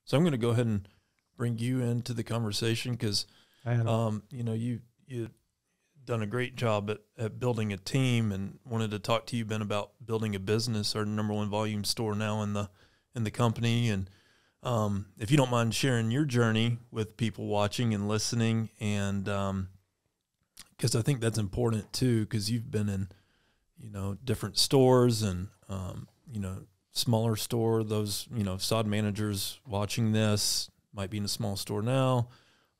So I'm going to go ahead and bring you into the conversation because, you know, you done a great job at building a team, and wanted to talk to you, Ben, about building a business, our #1 volume store now in the company. And if you don't mind sharing your journey with people watching and listening, and because I think that's important too, because you've been in, you know, different stores and, you know, smaller store. Those, you know, sod managers watching this might be in a small store now,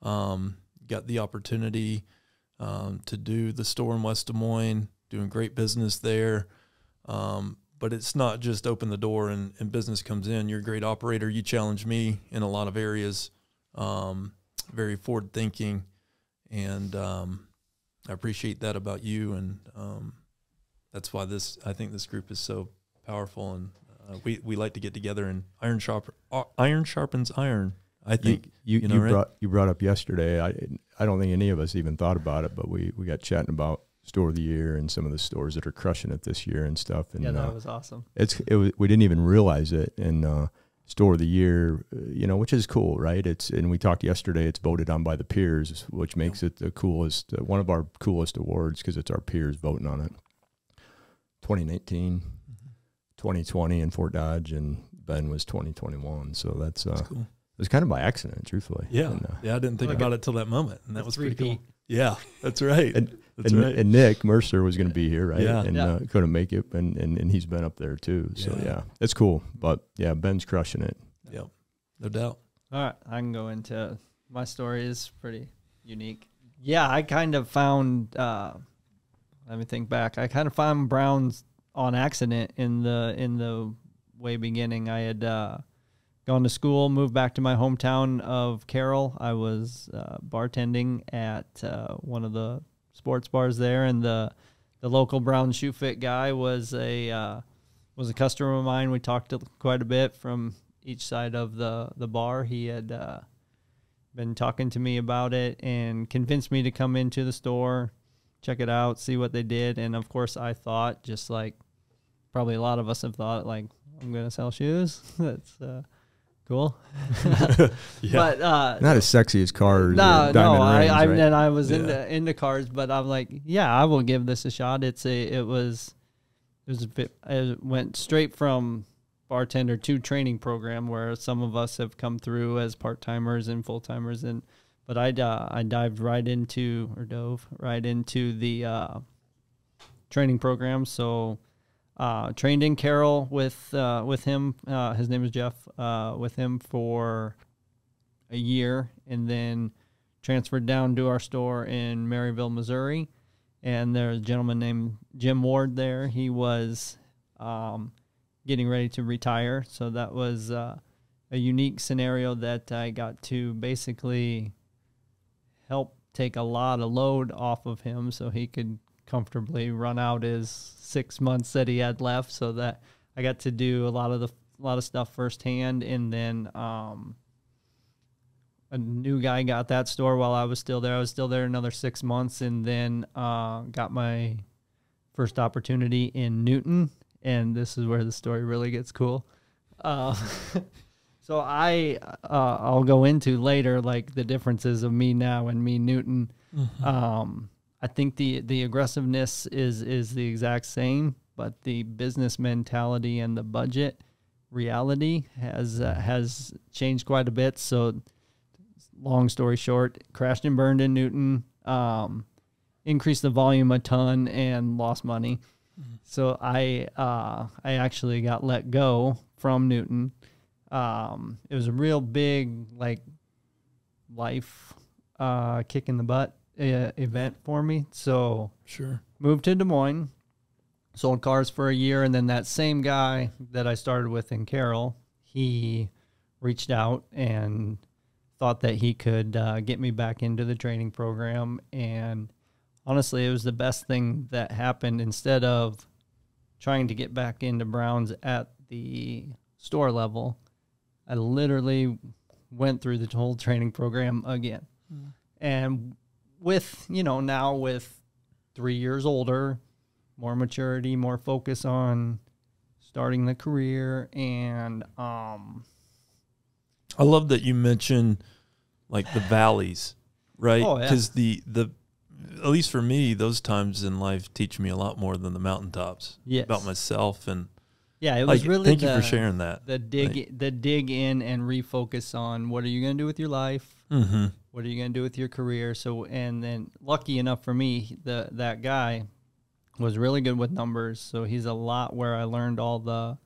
got the opportunity to do the store in West Des Moines, doing great business there. But it's not just open the door and business comes in. You're a great operator. You challenge me in a lot of areas, very forward thinking. And I appreciate that about you. And that's why I think this group is so powerful. And we like to get together, and iron sharpens iron. I think you brought up yesterday. I don't think any of us even thought about it, but we got chatting about store of the year and some of the stores that are crushing it this year and stuff. And yeah, that was awesome. We didn't even realize it. And store of the year, you know, which is cool, right? And we talked yesterday. It's voted on by the peers, which makes it the coolest, one of our coolest awards, because it's our peers voting on it. 2019, 2020 in Fort Dodge, and Ben was 2021. So that's cool. It was kind of by accident, truthfully. Yeah, and, I didn't think about it till that moment, and that was pretty cool. Yeah, that's right. And Nick Mercer was going to be here, right? Yeah, and couldn't make it, and he's been up there too. So yeah, it's cool. But yeah, Ben's crushing it. Yep, no doubt. All right, I can go into my story. Is pretty unique. Yeah, I kind of found. Let me think back. I kind of found Brown's on accident in the way beginning. I had. Gone to school, moved back to my hometown of Carroll. I was bartending at one of the sports bars there, and the local Brown Shoe Fit guy was a customer of mine. We talked quite a bit from each side of the bar. He had been talking to me about it and convinced me to come into the store, check it out, see what they did. And of course, I thought, just like probably a lot of us have thought, like, I'm going to sell shoes. That's cool. But not as sexy as cars. No, rings, right? I was into cars, but I'm like, yeah, I will give this a shot. It went straight from bartender to training program, where some of us have come through as part-timers and full-timers, but I dove right into the training program. So trained in Carroll with him. His name is Jeff. With him for a year, and then transferred down to our store in Maryville, Missouri. And there's a gentleman named Jim Ward there. He was getting ready to retire, so that was a unique scenario that I got to basically help take a lot of load off of him, so he could comfortably run out his 6 months that he had left. So that I got to do a lot of stuff firsthand. And then a new guy got that store while I was still there. I was still there another 6 months, and then got my first opportunity in Newton. And this is where the story really gets cool. So I'll go into later, like, the differences of me now and me Newton. Mm-hmm. I think the aggressiveness is the exact same, but the business mentality and the budget reality has changed quite a bit. So, long story short, crashed and burned in Newton, increased the volume a ton, and lost money. Mm-hmm. So I actually got let go from Newton. It was a real big, like, life kick in the butt event for me. So sure, moved to Des Moines, sold cars for a year, and then that same guy that I started with in Carroll, he reached out and thought that he could get me back into the training program. And honestly, it was the best thing that happened. Instead of trying to get back into Browns at the store level, I literally went through the whole training program again. Mm. And with, now with 3 years older, more maturity, more focus on starting the career, and I love that you mentioned like the valleys, right? Oh, yeah. Because the at least for me, those times in life teach me a lot more than the mountaintops. Yes. About myself and yeah, it was like, really thank you for sharing that. The dig in and refocus on what are you going to do with your life? Mm-hmm. What are you going to do with your career? So, and then lucky enough for me, that guy was really good with numbers. So he's a lot where I learned all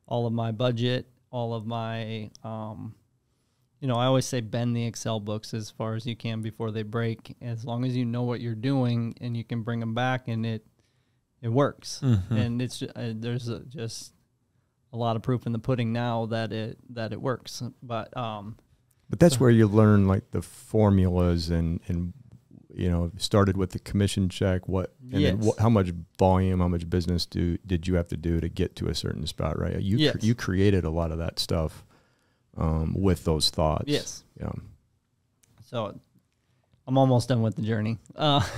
of my budget, all of my, you know, I always say bend the Excel books as far as you can before they break. As long as you know what you're doing and you can bring them back and it works. Mm-hmm. And it's there's just a lot of proof in the pudding now that it works. But that's where you learn like the formulas and you know, started with the commission check, yes. Then how much volume, how much business did you have to do to get to a certain spot, right? You created a lot of that stuff with those thoughts. Yes. Yeah. So I'm almost done with the journey.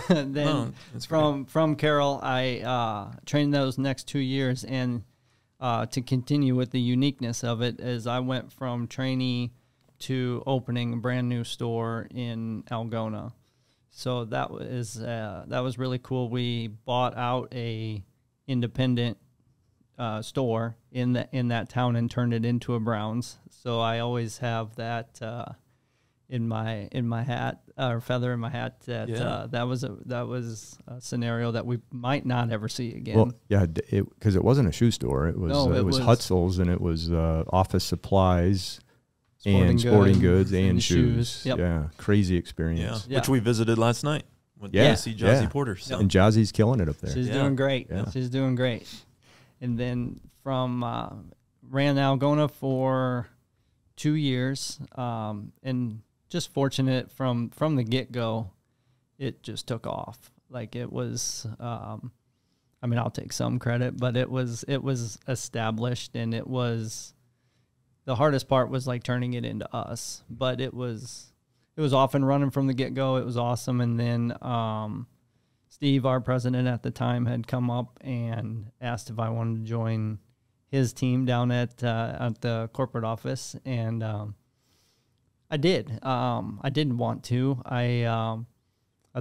Then from Carroll, I trained those next 2 years, and to continue with the uniqueness of it, as I went from trainee to opening a brand new store in Algona. So that was really cool. We bought out a independent store in that town and turned it into a Browns. So I always have that in my hat, or feather in my hat. That was a scenario that we might not ever see again. Well, yeah, because it wasn't a shoe store. It was Hutzel's, and it was office supplies. Sporting goods and shoes. Yep. Yeah, crazy experience. Yeah. Which we visited last night. Went to see Jazzy Porter. So. And Jazzy's killing it up there. She's doing great. Yeah. She's doing great. And then from ran Algona for 2 years, and just fortunate from the get-go, it just took off. Like it was, I mean, I'll take some credit, but it was established, and it was. The hardest part was like turning it into us, but it was off and running from the get-go. It was awesome. And then Steve, our president at the time, had come up and asked if I wanted to join his team down at the corporate office, and I did. I didn't want to. I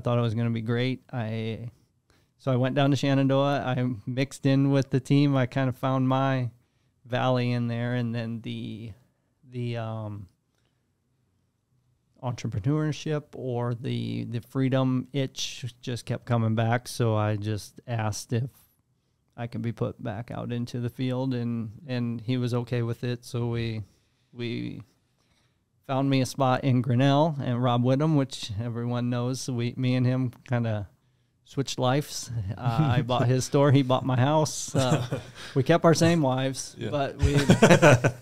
thought it was going to be great. So I went down to Shenandoah. I mixed in with the team. I kind of found my valley in there, and then the entrepreneurship or the freedom itch just kept coming back. So I just asked if I could be put back out into the field, and he was okay with it. So we found me a spot in Grinnell and Rob Whittam, which everyone knows. So me and him kind of switched lives. I bought his store. He bought my house. We kept our same wives, but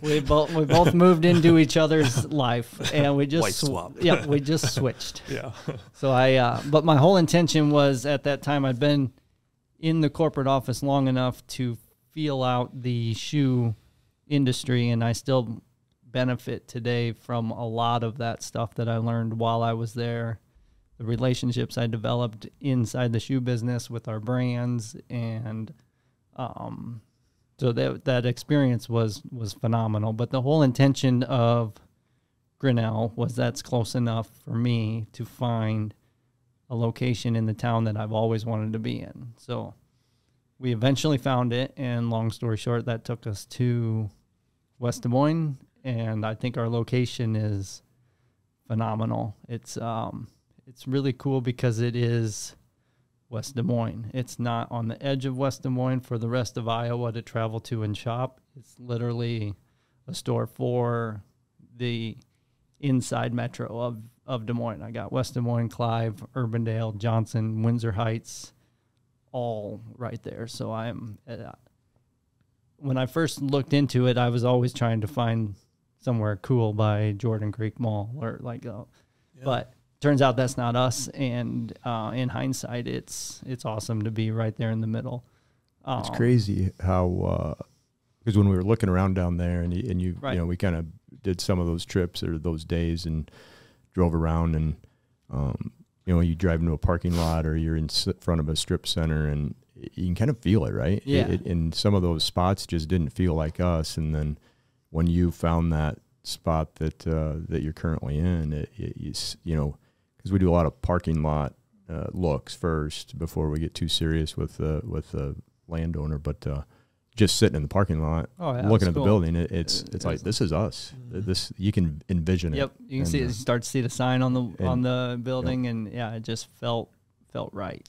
we both moved into each other's life, and we just wife swap. Yeah, we just switched. Yeah. So but my whole intention was, at that time, I'd been in the corporate office long enough to feel out the shoe industry, and I still benefit today from a lot of that stuff that I learned while I was there. The relationships I developed inside the shoe business with our brands, and so that experience was phenomenal. But the whole intention of Grinnell was that's close enough for me to find a location in the town that I've always wanted to be in. So we eventually found it, and long story short, that took us to West Des Moines, and I think our location is phenomenal. It's really cool because it is West Des Moines. It's not on the edge of West Des Moines for the rest of Iowa to travel to and shop. It's literally a store for the inside metro of Des Moines. I got West Des Moines, Clive, Urbandale, Johnson, Windsor Heights, all right there. So when I first looked into it, I was always trying to find somewhere cool by Jordan Creek Mall or but turns out that's not us, and in hindsight, it's awesome to be right there in the middle. It's crazy how because when we were looking around down there, and you right. you know, we kind of did some of those trips or those days and drove around, and you know, you drive into a parking lot or you're in front of a strip center, and you can kind of feel it, right? Yeah. And some of those spots just didn't feel like us, and then when you found that spot that that you're currently in, you know, because we do a lot of parking lot looks first before we get too serious with the landowner, but just sitting in the parking lot, looking at the building, it's like, this is us. This, you can envision it. Yep, you can see it. You start to see the sign on the building, and yeah, it just felt right.